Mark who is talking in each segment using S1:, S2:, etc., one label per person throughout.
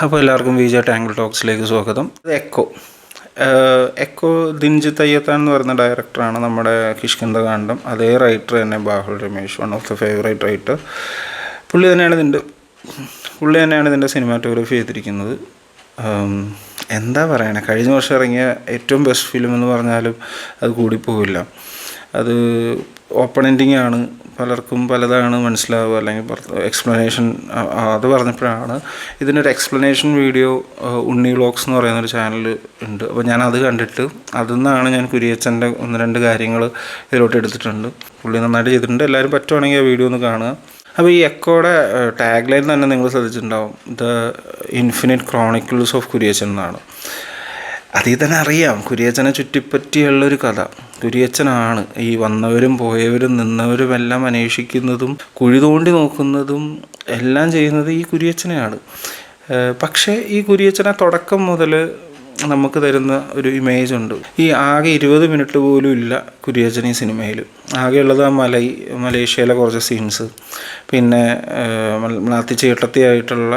S1: അപ്പോൾ എല്ലാവർക്കും വിജയ ടാങ്കിൾ ടോക്സിലേക്ക് സ്വാഗതം. എക്കോ എക്കോ ദിൻജിത്ത് അയ്യത്താൻ എന്ന് പറയുന്ന ഡയറക്ടറാണ് നമ്മുടെ കിഷ്കിന്ധകാണ്ഡം. അതേ റൈറ്റർ തന്നെ Bahul Ramesh, one of the favourite writer. പുള്ളി തന്നെയാണ് ഇതിൻ്റെ സിനിമാറ്റോഗ്രാഫി ചെയ്തിരിക്കുന്നത്. എന്താ പറയണേ, കഴിഞ്ഞ വർഷം ഇറങ്ങിയ ഏറ്റവും ബെസ്റ്റ് ഫിലിം എന്ന് പറഞ്ഞാലും അത് കൂടിപ്പോവില്ല. അത് ഓപ്പൺ എൻഡിങ് ആണ്, പലർക്കും പലതാണ് മനസ്സിലാവുക, അല്ലെങ്കിൽ എക്സ്പ്ലനേഷൻ. അത് പറഞ്ഞപ്പോഴാണ് ഇതിനൊരു എക്സ്പ്ലനേഷൻ വീഡിയോ ഉണ്ണി വ്ളോഗ്സ് എന്ന് പറയുന്നൊരു ചാനൽ ഉണ്ട്. അപ്പോൾ ഞാനത് കണ്ടിട്ട് അതിൽ നിന്നാണ് ഞാൻ കുര്യച്ചൻ്റെ 1-2 കാര്യങ്ങൾ ഇതിലോട്ട് എടുത്തിട്ടുണ്ട്. പുള്ളി നന്നായിട്ട് ചെയ്തിട്ടുണ്ട്. എല്ലാവരും പറ്റുവാണെങ്കിൽ ആ വീഡിയോ ഒന്ന് കാണുക. അപ്പോൾ ഈ എക്കോയുടെ ടാഗ് ലൈൻ തന്നെ നിങ്ങൾ ശ്രദ്ധിച്ചിട്ടുണ്ടാവും, the infinite chronicles of Kuriachan എന്നാണ്. അതിൽ തന്നെ അറിയാം കുര്യച്ചനെ ചുറ്റിപ്പറ്റിയുള്ളൊരു കഥ. കുര്യച്ചനാണ് ഈ വന്നവരും പോയവരും നിന്നവരും എല്ലാം അന്വേഷിക്കുന്നതും കുഴി തോണ്ടി നോക്കുന്നതും എല്ലാം ചെയ്യുന്നത് ഈ കുര്യച്ചനെയാണ്. പക്ഷേ ഈ കുര്യച്ചനെ തുടക്കം മുതൽ നമുക്ക് തരുന്ന ഒരു ഇമേജ് ഉണ്ട്. ഈ ആകെ 20 മിനിറ്റ് പോലും ഇല്ല കുര്യച്ചൻ ഈ സിനിമയിൽ. ആകെയുള്ളത് ആ മലേഷ്യയിലെ കുറച്ച് സീൻസ്, പിന്നെ മലാത്തി ചേട്ടത്തിയായിട്ടുള്ള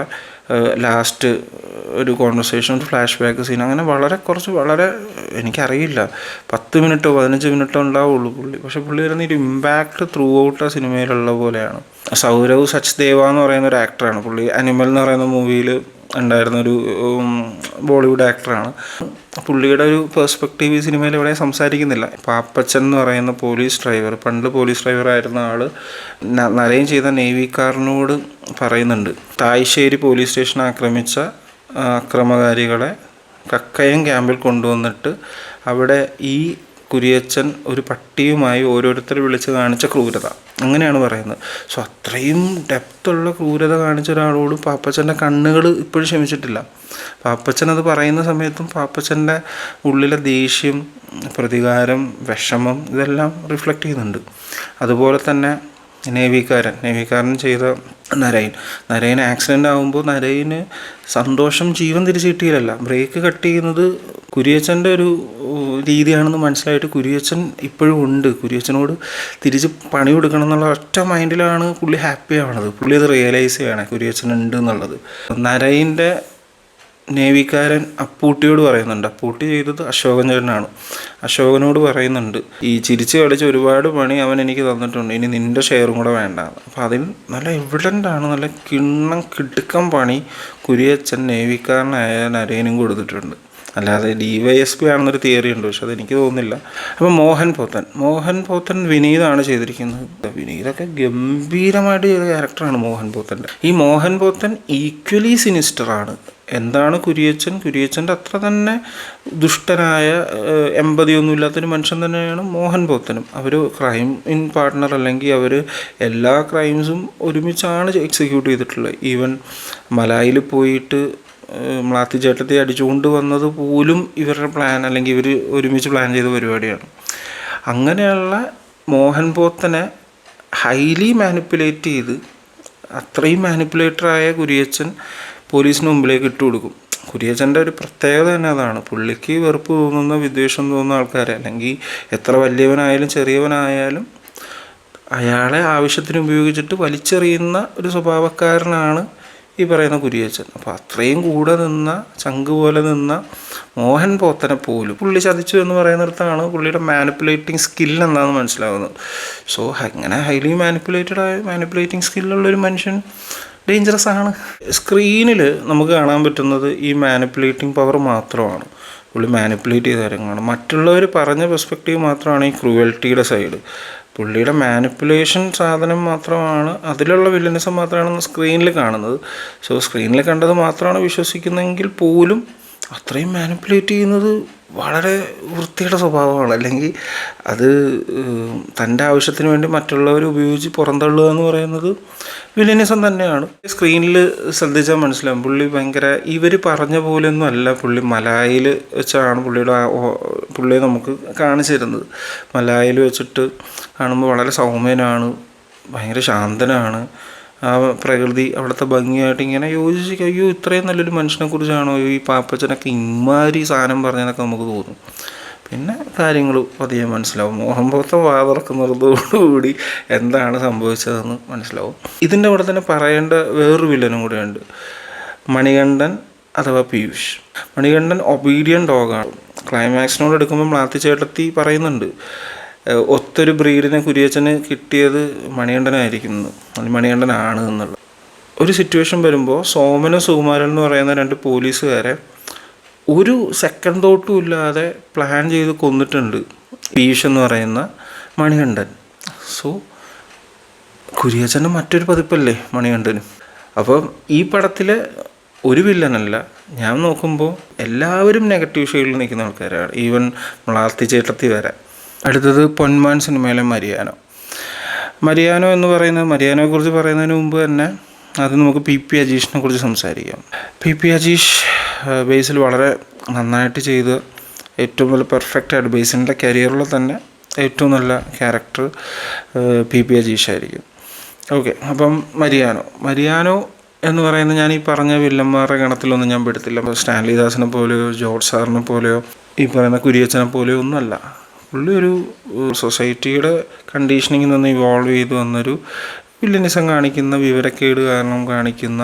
S1: ലാസ്റ്റ് ഒരു കോൺവെർസേഷൻ, ഫ്ലാഷ് ബാക്ക് സീൻ, അങ്ങനെ വളരെ എനിക്കറിയില്ല 10 മിനിറ്റോ 15 മിനിറ്റോ ഉണ്ടാവുള്ളൂ പുള്ളി. പക്ഷെ പുള്ളി വരുന്ന ഒരു ഇമ്പാക്റ്റ് ത്രൂ ഔട്ട് ആ സിനിമയിലുള്ള പോലെയാണ്. സൗരവ് സച്ദേവ എന്ന് പറയുന്ന ഒരു ആക്ടറാണ്. പുള്ളി അനിമൽ എന്ന് പറയുന്ന മൂവിയിൽ ഉണ്ടായിരുന്നൊരു ബോളിവുഡ് ആക്ടറാണ്. പുള്ളിയുടെ ഒരു പെർസ്പെക്റ്റീവ് ഈ സിനിമയിൽ ഇവിടെ സംസാരിക്കുന്നില്ല. പാപ്പച്ചൻ എന്ന് പറയുന്ന പോലീസ് ഡ്രൈവർ, പണ്ട് പോലീസ് ഡ്രൈവറായിരുന്ന ആൾ നരയും ചെയ്ത നേവിക്കാരനോട് പറയുന്നുണ്ട്, തായ്ശ്ശേരി പോലീസ് സ്റ്റേഷൻ ആക്രമിച്ച അക്രമകാരികളെ കക്കയം ക്യാമ്പിൽ കൊണ്ടുവന്നിട്ട് അവിടെ ഈ കുര്യച്ചൻ ഒരു പട്ടിയുമായി ഓരോരുത്തർ വിളിച്ച് കാണിച്ച ക്രൂരത, അങ്ങനെയാണ് പറയുന്നത്. സോ അത്രയും ഡെപ്തുള്ള ക്രൂരത കാണിച്ച ഒരാളോട് പാപ്പച്ചൻ്റെ കണ്ണുകൾ ഇപ്പോഴും ക്ഷമിച്ചിട്ടില്ല. പാപ്പച്ചൻ അത് പറയുന്ന സമയത്തും പാപ്പച്ചൻ്റെ ഉള്ളിലെ ദേഷ്യം, പ്രതികാരം, വിഷമം ഇതെല്ലാം റിഫ്ലക്റ്റ് ചെയ്യുന്നുണ്ട്. അതുപോലെ തന്നെ നേവിക്കാരൻ ചെയ്ത നരയൻ ആക്സിഡൻ്റ് ആകുമ്പോൾ നരയിന് സന്തോഷം ജീവൻ തിരിച്ചു കിട്ടിയില്ലല്ല, ബ്രേക്ക് കട്ട് ചെയ്യുന്നത് കുര്യച്ചൻ്റെ ഒരു രീതിയാണെന്ന് മനസ്സിലായിട്ട് കുര്യച്ചൻ ഇപ്പോഴും ഉണ്ട്. കുര്യച്ചനോട് തിരിച്ച് പണി കൊടുക്കണം എന്നുള്ള ഒറ്റ മൈൻഡിലാണ് പുള്ളി ഹാപ്പി ആവണത്. പുള്ളി അത് റിയലൈസ് ചെയ്യണേ കുര്യച്ചൻ ഉണ്ട് എന്നുള്ളത്. നരയിൻ്റെ നേവിക്കാരൻ അപ്പൂട്ടിയോട് പറയുന്നുണ്ട്, അപ്പൂട്ടി ചെയ്തത് അശോകൻ ചേട്ടനാണ്. അശോകനോട് പറയുന്നുണ്ട്, ഈ ചിരിച്ച് കളിച്ച് ഒരുപാട് പണി അവൻ എനിക്ക് തന്നിട്ടുണ്ട്, ഇനി നിൻ്റെ ഷെയറും കൂടെ വേണ്ട. അപ്പോൾ അതിൽ നല്ല എവിഡൻ്റാണ്, നല്ല കിടുക്കം പണി കുര്യച്ചൻ നേവിക്കാരനായ നരേനും കൊടുത്തിട്ടുണ്ട്. അല്ലാതെ DYSP ആണെന്നൊരു തിയറി ഉണ്ട്, പക്ഷെ അതെനിക്ക് തോന്നുന്നില്ല. അപ്പോൾ മോഹൻ പോത്തൻ വിനീതാണ് ചെയ്തിരിക്കുന്നത്. വിനീതൊക്കെ ഗംഭീരമായിട്ട് ചെയ്ത ക്യാരക്ടറാണ് മോഹൻ പോത്തൻ്റെ. ഈ മോഹൻ പോത്തൻ ഈക്വലി സിനിസ്റ്ററാണ്. എന്താണ് കുര്യച്ചൻ്റെ അത്ര തന്നെ ദുഷ്ടനായ എമ്പതിയൊന്നുമില്ലാത്തൊരു മനുഷ്യൻ തന്നെയാണ് മോഹൻ പോത്തനും. അവർ ക്രൈം ഇൻ പാർട്ട്ണർ, അല്ലെങ്കിൽ അവർ എല്ലാ ക്രൈംസും ഒരുമിച്ചാണ് എക്സിക്യൂട്ട് ചെയ്തിട്ടുള്ളത്. ഈവൻ മലായിൽ പോയിട്ട് മലാത്തി ചേട്ടത്തെ അടിച്ചുകൊണ്ട് വന്നത് പോലും ഇവരുടെ പ്ലാൻ, അല്ലെങ്കിൽ ഇവർ ഒരുമിച്ച് പ്ലാൻ ചെയ്ത പരിപാടിയാണ്. അങ്ങനെയുള്ള മോഹൻ പോത്തനെ ഹൈലി മാനിപ്പുലേറ്റ് ചെയ്ത്, അത്രയും മാനിപ്പുലേറ്ററായ കുര്യച്ചൻ പോലീസിന് മുമ്പിലേക്ക് ഇട്ട് കൊടുക്കും. കുര്യച്ചൻ്റെ ഒരു പ്രത്യേകത തന്നെ അതാണ്. പുള്ളിക്ക് വെറുപ്പ് തോന്നുന്ന, വിദ്വേഷം തോന്നുന്ന ആൾക്കാരെ, അല്ലെങ്കിൽ എത്ര വലിയവനായാലും ചെറിയവനായാലും അയാളെ ആവശ്യത്തിന് ഉപയോഗിച്ചിട്ട് വലിച്ചെറിയുന്ന ഒരു സ്വഭാവക്കാരനാണ് ഈ പറയുന്ന കുര്യച്ചൻ. അപ്പോൾ അത്രയും കൂടെ നിന്ന, ചങ്ക് പോലെ നിന്ന മോഹൻ പോത്തനെ പോലും പുള്ളി ചതിച്ചു എന്ന് പറയുന്നിടത്താണ് പുള്ളിയുടെ മാനിപ്പുലേറ്റിംഗ് സ്കിൽ എന്താണെന്ന് മനസ്സിലാകുന്നത്. സോ അങ്ങനെ ഹൈലി മാനിപ്പുലേറ്റിംഗ് സ്കില്ലുള്ളൊരു മനുഷ്യൻ ഡേഞ്ചറസ് ആണ്. സ്ക്രീനിൽ നമുക്ക് കാണാൻ പറ്റുന്നത് ഈ മാനിപ്പുലേറ്റിംഗ് പവർ മാത്രമാണ്. പുള്ളി മാനിപ്പുലേറ്റ് ചെയ്ത കാര്യങ്ങളാണ്. മറ്റുള്ളവർ പറഞ്ഞ പെർസ്പെക്റ്റീവ് മാത്രമാണ് ഈ ക്രൂവൽറ്റിയുടെ സൈഡ്. പുള്ളിയുടെ മാനിപ്പുലേഷൻ സാധനം മാത്രമാണ്, അതിലുള്ള വില്ലനിസം മാത്രമാണ് സ്ക്രീനിൽ കാണുന്നത്. സോ സ്ക്രീനിൽ കണ്ടത് മാത്രമാണ് വിശ്വസിക്കുന്നതെങ്കിൽ പോലും അത്രയും മാനിപ്പുലേറ്റ് ചെയ്യുന്നത് വളരെ വൃത്തിയുടെ സ്വഭാവമാണ്. അല്ലെങ്കിൽ അത് തൻ്റെ ആവശ്യത്തിന് വേണ്ടി മറ്റുള്ളവർ ഉപയോഗിച്ച് പുറന്തള്ളുക എന്ന് പറയുന്നത് വില്ലനിസം തന്നെയാണ്. സ്ക്രീനിൽ ശ്രദ്ധിച്ചാൽ മനസ്സിലാവും പുള്ളി ഭയങ്കര, ഇവർ പറഞ്ഞ പോലെയൊന്നും അല്ല പുള്ളി മലായിൽ വെച്ചാണ് പുള്ളിയെ നമുക്ക് കാണിച്ചു തരുന്നത്. മലായിൽ വെച്ചിട്ട് കാണുമ്പോൾ വളരെ സൗമ്യനാണ്, ഭയങ്കര ശാന്തനാണ്. ആ പ്രകൃതി, അവിടുത്തെ ഭംഗിയായിട്ട് ഇങ്ങനെ യോജിച്ച്, അയ്യോ ഇത്രയും നല്ലൊരു മനുഷ്യനെക്കുറിച്ചാണോ ഈ പാപ്പച്ചനൊക്കെ ഇമാതിരി സാധനം പറഞ്ഞതൊക്കെ നമുക്ക് തോന്നും. പിന്നെ കാര്യങ്ങൾ പതിയെ മനസ്സിലാവും. മോഹൻ പോത്തൻ വാതിറക്കുന്നതോടുകൂടി എന്താണ് സംഭവിച്ചതെന്ന് മനസ്സിലാവും. ഇതിൻ്റെ കൂടെ തന്നെ പറയേണ്ട വേറൊരു വില്ലനും കൂടെയുണ്ട്. മണികണ്ഠൻ അഥവാ പീയൂഷ്. മണികണ്ഠൻ ഒബീഡിയൻ ഡോഗാണ്. ക്ലൈമാക്സിനോട് എടുക്കുമ്പോൾ മ്ലാത്തി ചേട്ടത്തി പറയുന്നുണ്ട്, ഒത്തൊരു ബ്രീഡിനെ കുര്യച്ചന് കിട്ടിയത് മണികണ്ഠനായിരിക്കുന്നു, മണികണ്ഠനാണ് എന്നുള്ളത്. ഒരു സിറ്റുവേഷൻ വരുമ്പോൾ സോമനും സുകുമാരൻ എന്ന് പറയുന്ന 2 പോലീസുകാരെ ഒരു സെക്കൻഡ് തോട്ടും ഇല്ലാതെ പ്ലാൻ ചെയ്ത് കൊന്നിട്ടുണ്ട് പീയൂഷ് എന്ന് പറയുന്ന മണികണ്ഠൻ. സോ കുര്യച്ചൻ്റെ മറ്റൊരു പതിപ്പല്ലേ മണികണ്ഠനും. അപ്പം ഈ പടത്തിലെ ഒരു വില്ലനല്ല, ഞാൻ നോക്കുമ്പോൾ എല്ലാവരും നെഗറ്റീവ് ഷെയ്ഡിൽ നിൽക്കുന്ന ആൾക്കാരാണ്, ഈവൻ മ്ലാത്തി ചേട്ടത്തി വരെ. അടുത്തത് പൊന്മാൻ സിനിമയിലെ മരിയാനോ എന്ന് പറയുന്നത്, മരിയാനോയെക്കുറിച്ച് പറയുന്നതിന് മുമ്പ് തന്നെ അത് നമുക്ക് PP അജീഷിനെ കുറിച്ച് സംസാരിക്കാം. PP അജീഷ് ബേസിൽ വളരെ നന്നായിട്ട് ചെയ്ത് ഏറ്റവും നല്ല പെർഫെക്റ്റായിട്ട് ബേസിൻ്റെ കരിയറിൽ തന്നെ ഏറ്റവും നല്ല ക്യാരക്ടർ PP അജീഷായിരിക്കും. ഓക്കെ, അപ്പം മരിയാനോ എന്ന് പറയുന്നത് ഞാൻ ഈ പറഞ്ഞ വില്ലന്മാരുടെ ഗണത്തിലൊന്നും ഞാൻ പെടുത്തില്ല. സ്റ്റാൻലി ദാസിനെ പോലെയോ ജോർജ് സാറിനെ പോലെയോ ഈ പറയുന്ന കുര്യച്ചനെ പോലെയോ ഒന്നുമല്ല. പുള്ളി ഒരു സൊസൈറ്റിയുടെ കണ്ടീഷനിങ്ങിൽ നിന്ന് ഇവോൾവ് ചെയ്ത് വന്നൊരു വില്ലനിസം കാണിക്കുന്ന, വിവരക്കേട് കാരണം കാണിക്കുന്ന,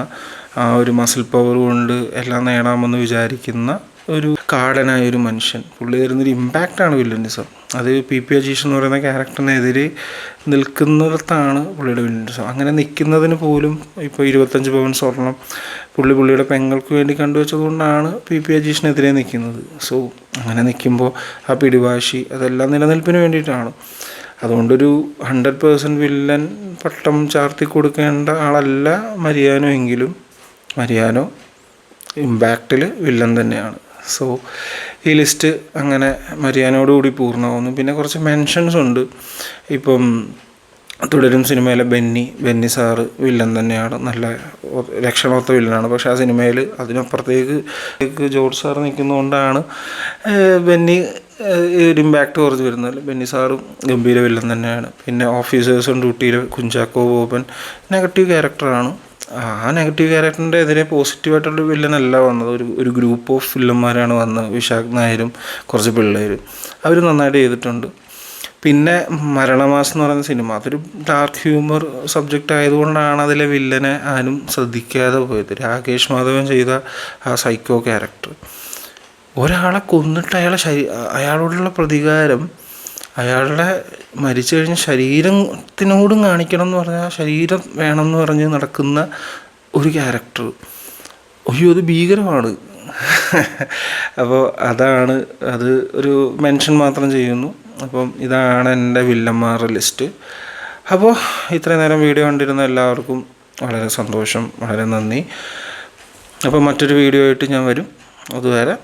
S1: ആ ഒരു മസിൽ പവർ കൊണ്ട് എല്ലാം നേടാമെന്ന് വിചാരിക്കുന്ന ഒരു കാടനായൊരു മനുഷ്യൻ. പുള്ളി തരുന്നൊരു ഇമ്പാക്റ്റാണ് വില്ലനിസം. അത് PP അജീഷ് എന്ന് പറയുന്ന ക്യാരക്ടറിനെതിരെ നിൽക്കുന്നിടത്താണ് പുള്ളിയുടെ വില്ലനിസം. അങ്ങനെ നിൽക്കുന്നതിന് പോലും ഇപ്പോൾ 25 പവൻ സ്വർണം പുള്ളിയുടെ പെങ്ങൾക്ക് വേണ്ടി കണ്ടുവച്ചതുകൊണ്ടാണ് PP അജീഷിനെതിരെ നിൽക്കുന്നത്. സോ അങ്ങനെ നിൽക്കുമ്പോൾ ആ പിടിവാശി അതെല്ലാം നിലനിൽപ്പിന് വേണ്ടിയിട്ടാണ്. അതുകൊണ്ടൊരു 100% വില്ലൻ പട്ടം ചാർത്തി കൊടുക്കേണ്ട ആളല്ല മരിയാനോ എങ്കിലും മരിയാനോ ഇമ്പാക്റ്റിൽ വില്ലൻ തന്നെയാണ്. സോ ഈ ലിസ്റ്റ് അങ്ങനെ മരിയാനോടുകൂടി പൂർണ്ണമാകുന്നു. പിന്നെ കുറച്ച് മെൻഷൻസ് ഉണ്ട്. ഇപ്പം തുടരും സിനിമയിലെ ബെന്നി സാറ് വില്ലൻ തന്നെയാണ്, നല്ല രക്ഷണമൊത്ത വില്ലനാണ്. പക്ഷേ ആ സിനിമയിൽ അതിനപ്പുറത്തേക്ക് ജോർജ് സാറ് നിൽക്കുന്നതുകൊണ്ടാണ് ബെന്നി ഒരു ഇമ്പാക്റ്റ് കുറച്ച് വരുന്നത്. ബെന്നി സാറും ഗംഭീര വില്ലൻ തന്നെയാണ്. പിന്നെ ഓഫീസേഴ്സ് ഓൺ ഡ്യൂട്ടിയിൽ കുഞ്ചാക്കോ ബോബൻ നെഗറ്റീവ് ക്യാരക്ടറാണ്. ആ നെഗറ്റീവ് ക്യാരക്ടറിൻ്റെ എതിരെ പോസിറ്റീവായിട്ടുള്ള വില്ലനല്ല വന്നത്. ഒരു ഗ്രൂപ്പ് ഓഫ് വില്ലന്മാരാണ് വന്നത്. വിശാഖ് നായരും കുറച്ച് പിള്ളേരും, അവർ നന്നായിട്ട് ചെയ്തിട്ടുണ്ട്. പിന്നെ മരണമാസം എന്ന് പറയുന്ന സിനിമ അതൊരു ഡാർക്ക് ഹ്യൂമർ സബ്ജക്റ്റ് ആയതുകൊണ്ടാണ് അതിലെ വില്ലനെ ആരും ശ്രദ്ധിക്കാതെ പോയത്. രാകേഷ് മാധവൻ ചെയ്ത ആ സൈക്കോ ക്യാരക്ടർ, ഒരാളെ കൊന്നിട്ട് അയാളോടുള്ള പ്രതികാരം അയാളുടെ മരിച്ചു കഴിഞ്ഞ ശരീരത്തിനോടും കാണിക്കണം എന്ന് പറഞ്ഞാൽ ശരീരം വേണമെന്ന് പറഞ്ഞ് നടക്കുന്ന ഒരു ക്യാരക്ടർ. അയ്യോ, അത് ഭീകരമാണ്. അപ്പോൾ അത് ഒരു മെൻഷൻ മാത്രം ചെയ്യുന്നു. അപ്പം ഇതാണ് എൻ്റെ വില്ലന്മാരുടെ ലിസ്റ്റ്. അപ്പോൾ ഇത്രയും നേരം വീഡിയോ കണ്ടിരുന്ന എല്ലാവർക്കും വളരെ സന്തോഷം, വളരെ നന്ദി. അപ്പോൾ മറ്റൊരു വീഡിയോ ആയിട്ട് ഞാൻ വരും. അതുവരെ